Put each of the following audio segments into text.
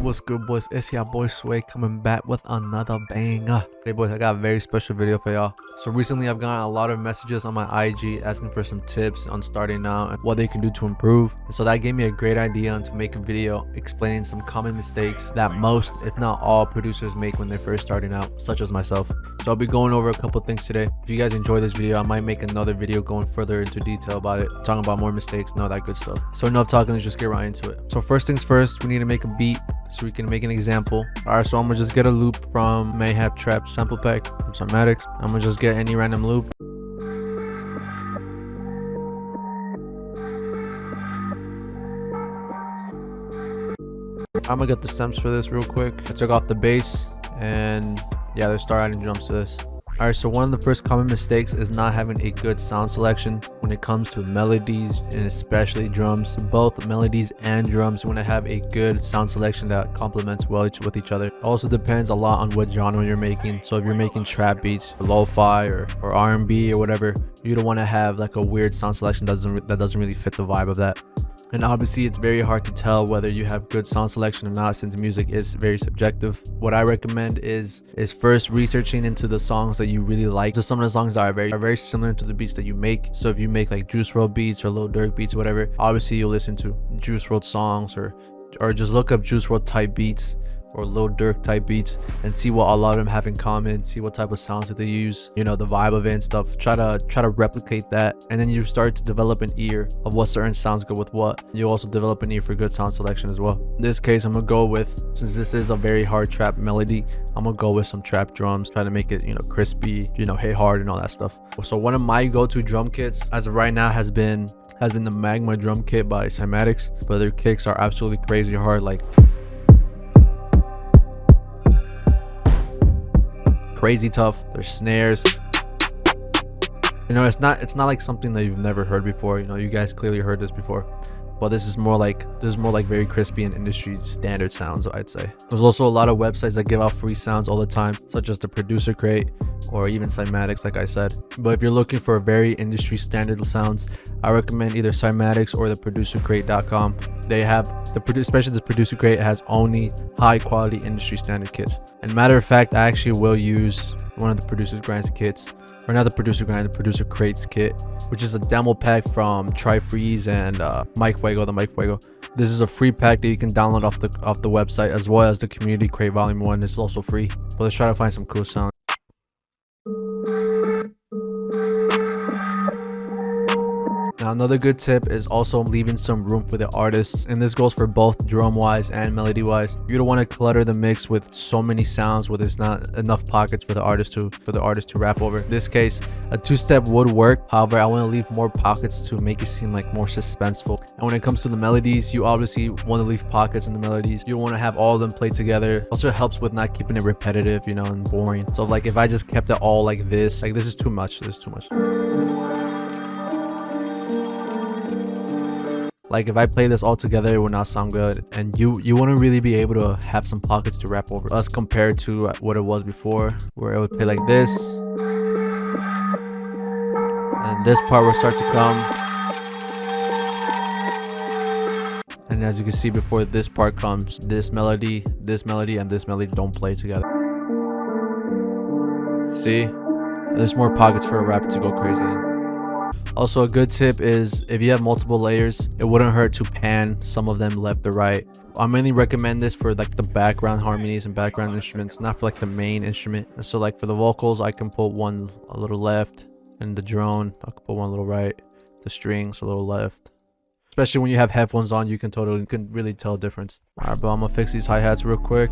What's good, boys? It's your boy Sway coming back with another banger. Hey boys, I got a very special video for y'all. So recently I've gotten a lot of messages on my IG asking for some tips on starting out and what they can do to improve. And so that gave me a great idea to make a video explaining some common mistakes that most, if not all, producers make when they're first starting out, such as myself. So I'll be going over a couple things today. If you guys enjoy this video, I might make another video going further into detail about it, talking about more mistakes and all that good stuff. So enough talking, let's just get right into it. So first things first, we need to make a beat so we can make an example. Alright, so I'm gonna just get a loop from Mayhap Trap sample pack from Cymatics. I'm gonna just get any random loop. I'm gonna get the stems for this real quick. I took off the bass and yeah, let's start adding drums to this. Alright, so one of the first common mistakes is not having a good sound selection when it comes to melodies and especially drums. Both melodies and drums, you want to have a good sound selection that complements well with each other. It also depends a lot on what genre you're making. So if you're making trap beats, lo-fi or R&B or whatever, you don't want to have like a weird sound selection that doesn't really fit the vibe of that. And obviously it's very hard to tell whether you have good sound selection or not, since music is very subjective. What I recommend is first researching into the songs that you really like. So some of the songs are very similar to the beats that you make. So if you make like Juice WRLD beats or Lil Durk beats or whatever, obviously you'll listen to Juice WRLD songs or just look up Juice WRLD type beats or Lil Durk type beats and see what a lot of them have in common, see what type of sounds that they use, you know, the vibe of it and stuff. Try to replicate that, and then you start to develop an ear of what certain sounds good with what. You also develop an ear for good sound selection as well. In this case, I'm gonna go with, since this is a very hard trap melody, I'm gonna go with some trap drums, try to make it, you know, crispy, you know, hit hard and all that stuff. So one of my go-to drum kits as of right now has been the Magma drum kit by Cymatics, but their kicks are absolutely crazy hard, like crazy tough. Their snares, you know, it's not like something that you've never heard before. You know, you guys clearly heard this before, but this is more like very crispy and industry standard sounds, I'd say. There's also a lot of websites that give out free sounds all the time, such as the Producer Crate or even Cymatics, like I said. But if you're looking for very industry standard sounds, I recommend either Cymatics or the producercrate.com. They have especially the Producer Crate has only high quality industry standard kits. And matter of fact, I actually will use one of the Producer Grind's kits, or not the Producer Grind, the Producer Crate's kit, which is a demo pack from Tri-Freeze and Mike Fuego, the Mike Fuego. This is a free pack that you can download off the website, as well as the Community Crate Volume 1 is also free. But let's try to find some cool sounds. Now another good tip is also leaving some room for the artists, and this goes for both drum wise and melody wise. You don't want to clutter the mix with so many sounds where there's not enough pockets for the artist to rap over. In this case, a two-step would work. However, I want to leave more pockets to make it seem like more suspenseful. And when it comes to the melodies, you obviously want to leave pockets in the melodies. You want to have all of them played together. Also helps with not keeping it repetitive, you know, and boring. So like if I just kept it all like this is too much. This is too much. Like if I play this all together, it will not sound good, and you want to really be able to have some pockets to rap over, as compared to what it was before, where it would play like this, and this part will start to come, and as you can see, before this part comes, this melody, and this melody don't play together. See, there's more pockets for a rapper to go crazy in. Also, a good tip is if you have multiple layers, it wouldn't hurt to pan some of them left or right. I mainly recommend this for like the background harmonies and background instruments, not for like the main instrument. And so like for the vocals, I can put one a little left, and the drone I can put one a little right, the strings a little left. Especially when you have headphones on, you can really tell a difference. All right, but I'm gonna fix these hi-hats real quick.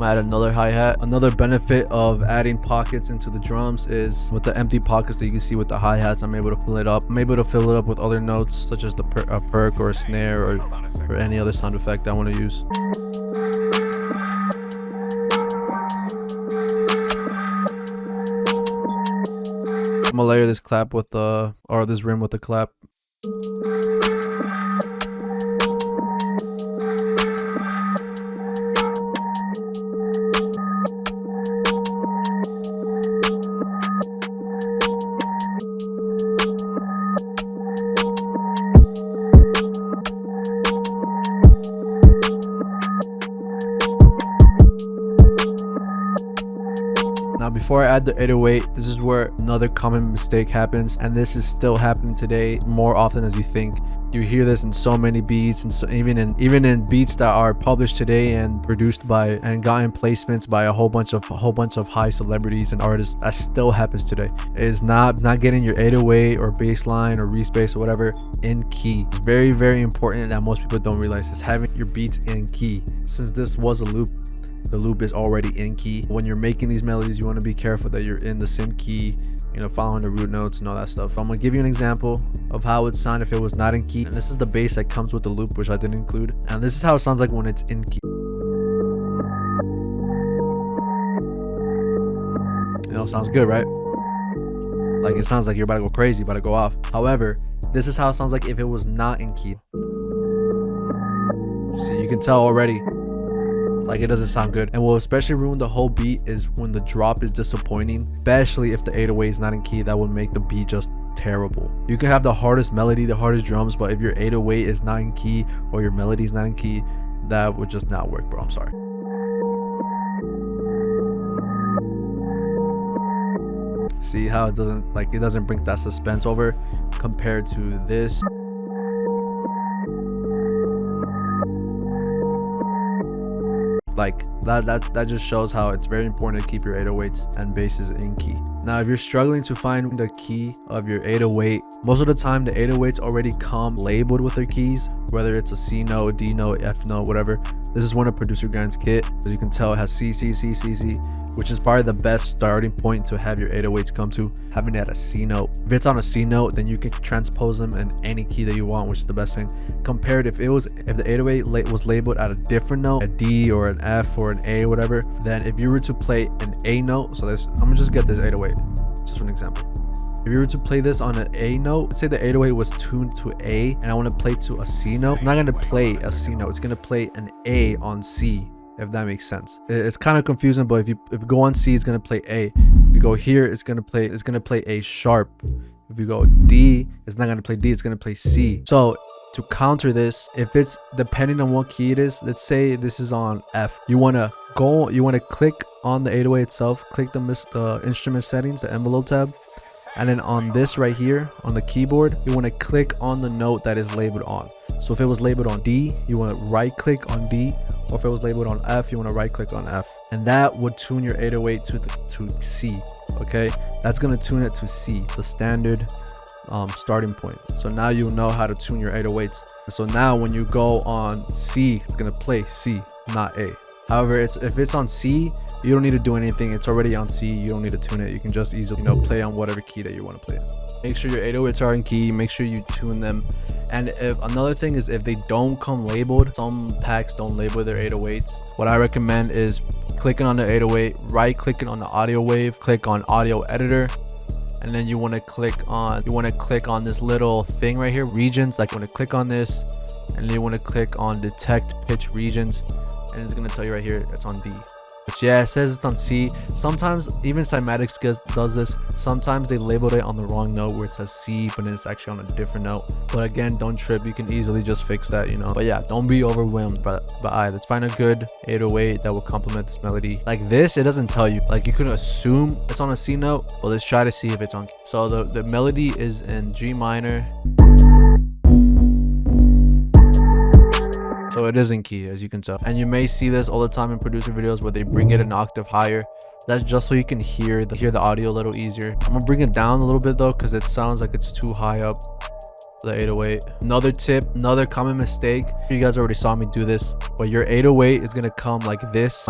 Add another hi-hat. Another benefit of adding pockets into the drums is with the empty pockets that you can see with the hi-hats, I'm able to fill it up. I'm able to fill it up with other notes, such as a perk or a snare or any other sound effect I want to use. I'm gonna layer this clap with this rim with the clap. before I add the 808, this is where another common mistake happens, and this is still happening today more often as you think. You hear this in so many beats, and so even in beats that are published today and produced by and gotten placements by a whole bunch of high celebrities and artists. That still happens today. It is not getting your 808 or bass line or respace or whatever in key. It's very, very important that most people don't realize is having your beats in key. Since this was a loop, the loop is already in key. When you're making these melodies, you want to be careful that you're in the same key, you know, following the root notes and all that stuff. I'm gonna give you an example of how it would sound if it was not in key. And this is the bass that comes with the loop, which I didn't include. And this is how it sounds like when it's in key. You know, sounds good, right? Like, it sounds like you're about to go crazy, about to go off. However, this is how it sounds like if it was not in key. See, you can tell already, like, it doesn't sound good. And what especially ruin the whole beat is when the drop is disappointing, especially if the 808 is not in key. That would make the beat just terrible. You can have the hardest melody, the hardest drums, but if your 808 is not in key or your melody is not in key, that would just not work, bro. I'm sorry. See how it doesn't bring that suspense over compared to this. Like that just shows how it's very important to keep your 808s and basses in key. Now, if you're struggling to find the key of your 808, most of the time the 808s already come labeled with their keys, whether it's a C note, D note, F note, whatever. This is one of Producer Grant's kit. As you can tell, it has C, C, C, C, C, which is probably the best starting point to have your 808s come to, having it at a C note. If it's on a C note, then you can transpose them in any key that you want, which is the best thing. Compared if the 808 was labeled at a different note, a D or an F or an A, whatever, then if you were to play an A note, so I'm gonna just get this 808 just for an example. If you were to play this on an A note, let's say the 808 was tuned to A and I want to play to a C note, it's not going to play a C note, it's going to play an A on C, if that makes sense. It's kind of confusing, but if you go on C, it's going to play A. If you go here, it's going to play A sharp. If you go D, it's not going to play D, it's going to play C. So to counter this, if it's depending on what key it is, let's say this is on F, you want to click on the 808 itself, click the instrument settings, the envelope tab, and then on this right here on the keyboard, you want to click on the note that is labeled on. So if it was labeled on D, you want to right click on D, or if it was labeled on F, you want to right click on F, and that would tune your 808 to C. Okay, that's going to tune it to C, the standard starting point. So now you know how to tune your 808s. So now when you go on C, it's going to play C, not A. However, if it's on C, you don't need to do anything. It's already on C. You don't need to tune it. You can just easily, play on whatever key that you want to play. Make sure your 808s are in key. Make sure you tune them. And another thing is, if they don't come labeled, some packs don't label their 808s. What I recommend is clicking on the 808, right clicking on the audio wave, click on audio editor, and then you want to click on this little thing right here, regions. Like, you want to click on this, and then you want to click on detect pitch regions, and it's going to tell you right here it's on D. But yeah, it says it's on C. Sometimes even Cymatics does this. Sometimes they labeled it on the wrong note where it says C, but then it's actually on a different note. But again, don't trip. You can easily just fix that, But yeah, don't be overwhelmed. But let's find a good 808 that will complement this melody. Like this, it doesn't tell you. Like, you could assume it's on a C note, but let's try to see if it's on. So the melody is in G minor. So it is in key, as you can tell. And you may see this all the time in producer videos where they bring it an octave higher. That's just so you can hear the audio a little easier. I'm gonna bring it down a little bit though, because it sounds like it's too high up, the 808. Another tip, another common mistake, you guys already saw me do this, but your 808 is gonna come like this.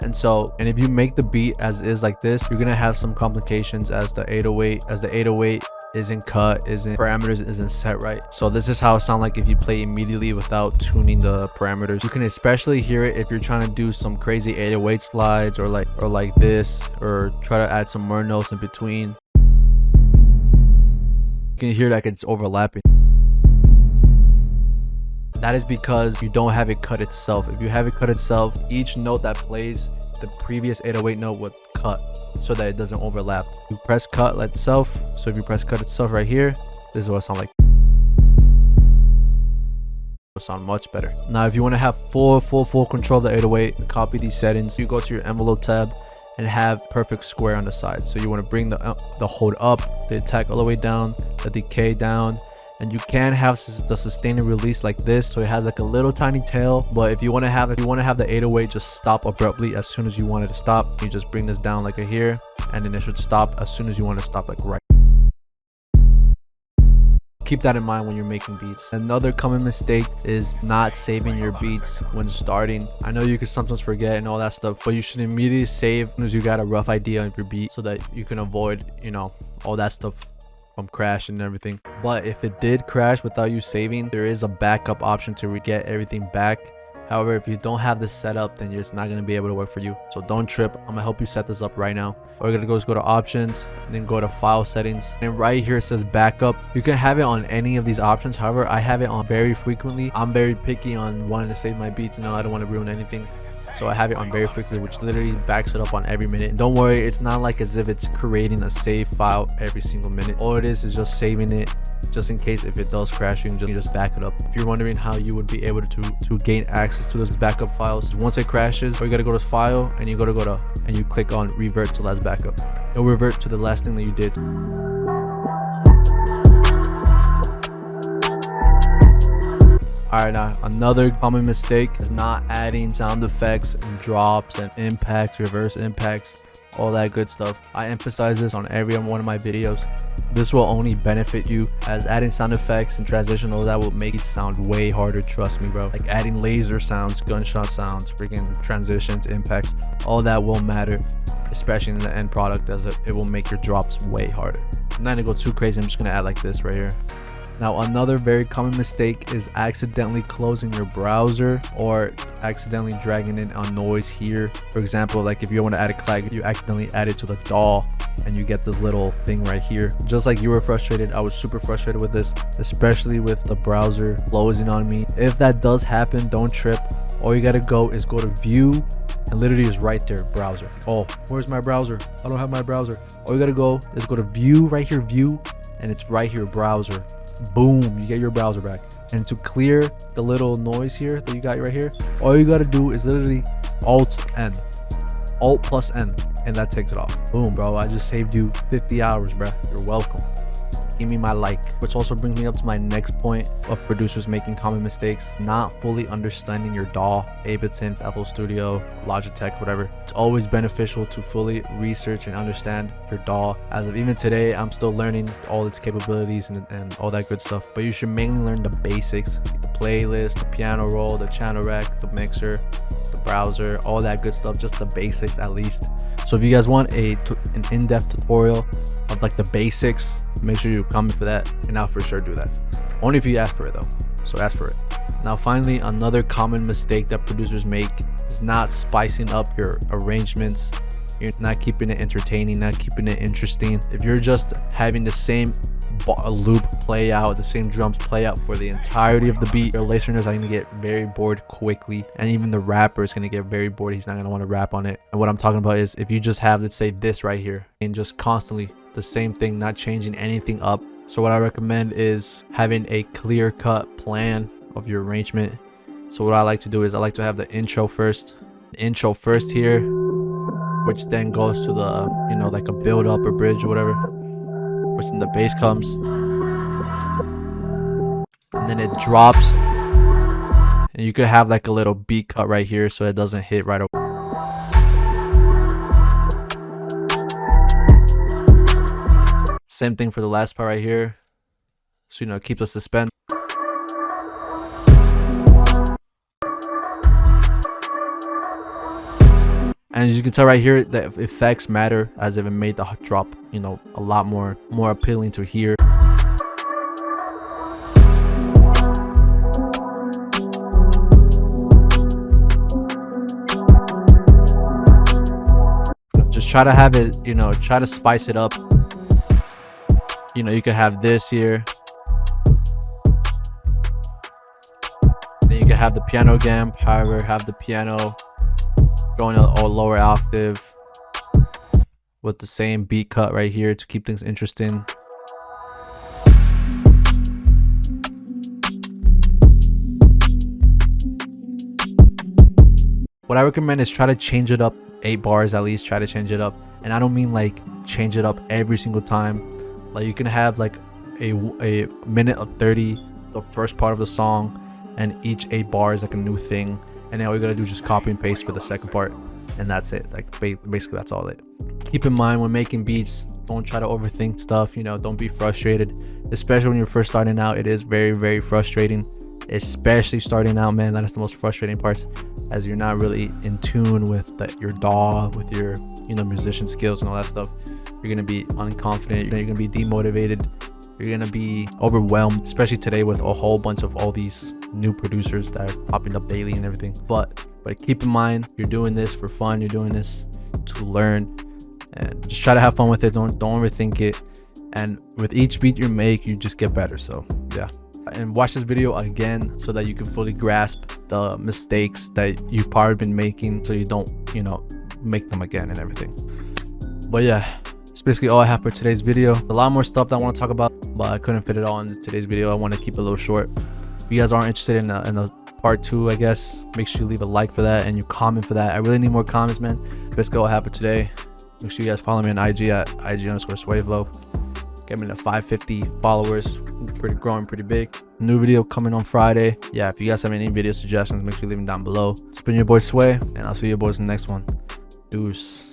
And if you make the beat as is like this, you're gonna have some complications as the 808 isn't cut, parameters isn't set right. So this is how it sounds like if you play immediately without tuning the parameters. You can especially hear it if you're trying to do some crazy 808 slides or like this, or try to add some more notes in between. You can hear like it's overlapping. That is because you don't have it cut itself. If you have it cut itself, each note that plays, the previous 808 note would cut so that it doesn't overlap. You press cut itself. So if you press cut itself right here, this is what it sounds like. sound much better. Now if you want to have full control of the 808, copy these settings. You go to your envelope tab and have perfect square on the side. So you want to bring the hold up, the attack all the way down, the decay down, and you can have the sustain and release like this, so it has like a little tiny tail. But if you want to have the 808 just stop abruptly as soon as you want it to stop, you just bring this down like here, and then it should stop as soon as you want to stop, like right. Keep that in mind when you're making beats. Another common mistake is not saving your beats when starting. I know you can sometimes forget and all that stuff, but you should immediately save as soon as you got a rough idea of your beat, so that you can avoid, you know, all that stuff from crashing and everything. But if it did crash without you saving, there is a backup option to get everything back. However, if you don't have this set up, then it's not going to be able to work for you. So don't trip. I'm gonna help you set this up right now. All you're gonna go is go to options, and then go to file settings, and right here it says backup. You can have it on any of these options. However, I have it on very frequently. I'm very picky on wanting to save my beats. You know, I don't want to ruin anything. So I have it on very frequently, which literally backs it up on every minute. And don't worry, it's not like as if it's creating a save file every single minute. All it is just saving it, just in case if it does crash, you can just back it up. If you're wondering how you would be able to gain access to those backup files, once it crashes, all you gotta go to file, and you and you click on revert to last backup. It'll revert to the last thing that you did. Alright, now another common mistake is not adding sound effects and drops and impacts, reverse impacts, all that good stuff. I emphasize this on every one of my videos. This will only benefit you, as adding sound effects and transitional, that will make it sound way harder, trust me, bro. Like adding laser sounds, gunshot sounds, freaking transitions, impacts, all that will matter, especially in the end product, as it will make your drops way harder. I'm not gonna go too crazy, I'm just gonna add like this right here. Now another very common mistake is accidentally closing your browser or accidentally dragging in a noise here. For example, like if you want to add a clack, you accidentally add it to the DAW and you get this little thing right here. Just like you were frustrated, I was super frustrated with this, especially with the browser closing on me. If that does happen, don't trip. All you gotta go is go to view, and literally is right there, browser. Oh, where's my browser? I don't have my browser. All you gotta go is go to view, right here, view, and it's right here, browser. Boom, you get your browser back. And to clear the little noise here that you got right here, all you gotta do is literally alt plus N, and that takes it off. Boom, bro, I just saved you 50 hours, bro. You're welcome. Give me my like. Which also brings me up to my next point of producers making common mistakes: not fully understanding your DAW, Ableton, FL Studio, Logitech, whatever. It's always beneficial to fully research and understand your DAW. As of even today, I'm still learning all its capabilities and all that good stuff, but you should mainly learn the basics, like the playlist, the piano roll, the channel rec, the mixer, the browser, all that good stuff, just the basics at least. So if you guys want an in-depth tutorial of like the basics, make sure you comment for that, and I'll for sure do that. Only if you ask for it though, so ask for it. Now finally, another common mistake that producers make is not spicing up your arrangements. You're not keeping it entertaining, not keeping it interesting. If you're just having the same loop play out, the same drums play out for the entirety of the beat, your listeners are going to get very bored quickly, and even the rapper is going to get very bored. He's not going to want to rap on it. And what I'm talking about is if you just have, let's say, this right here, and just constantly the same thing, not changing anything up. So what I recommend is having a clear-cut plan of your arrangement. So what I like to do is I like to have the intro first here, which then goes to the, you know, like a build up or bridge or whatever, which then the bass comes, and then it drops, and you could have like a little beat cut right here so it doesn't hit right away. Same thing for the last part right here, so you know, keep the suspense. And as you can tell right here, the effects matter, as if it made the drop, you know, a lot more appealing to hear. Just try to have it, you know, try to spice it up. You know, you could have this here. Then you can have the piano gamp, however, have the piano going a lower octave with the same beat cut right here to keep things interesting. What I recommend is try to change it up 8 bars at least. Try to change it up, and I don't mean like change it up every single time. Like you can have like a minute of 30, the first part of the song, and each 8 bars like a new thing, and then all you gotta do is just copy and paste for the second part, and that's it. Like basically that's all it. Keep in mind when making beats, don't try to overthink stuff, you know, don't be frustrated, especially when you're first starting out. It is very, very frustrating, especially starting out, man. That is the most frustrating parts, as you're not really in tune with your DAW, with your, you know, musician skills and all that stuff. You're gonna be unconfident, you're gonna be demotivated, you're gonna be overwhelmed, especially today with a whole bunch of all these new producers that are popping up daily and everything. But keep in mind, you're doing this for fun, you're doing this to learn, and just try to have fun with it. Don't overthink it, and with each beat you make, you just get better. So yeah, and watch this video again so that you can fully grasp the mistakes that you've probably been making, so you don't, you know, make them again and everything. But yeah, that's basically all I have for today's video. A lot more stuff that I want to talk about, but I couldn't fit it all in today's video. I want to keep it a little short. If you guys aren't interested in a part 2, I guess, make sure you leave a like for that and you comment for that. I really need more comments, man. Basically all I have for today. Make sure you guys follow me on IG at IG_SwayFlow. Get me to 550 followers. Growing pretty big. New video coming on Friday. Yeah, if you guys have any video suggestions, make sure you leave them down below. It's been your boy Sway, and I'll see you boys in the next one. Deuce.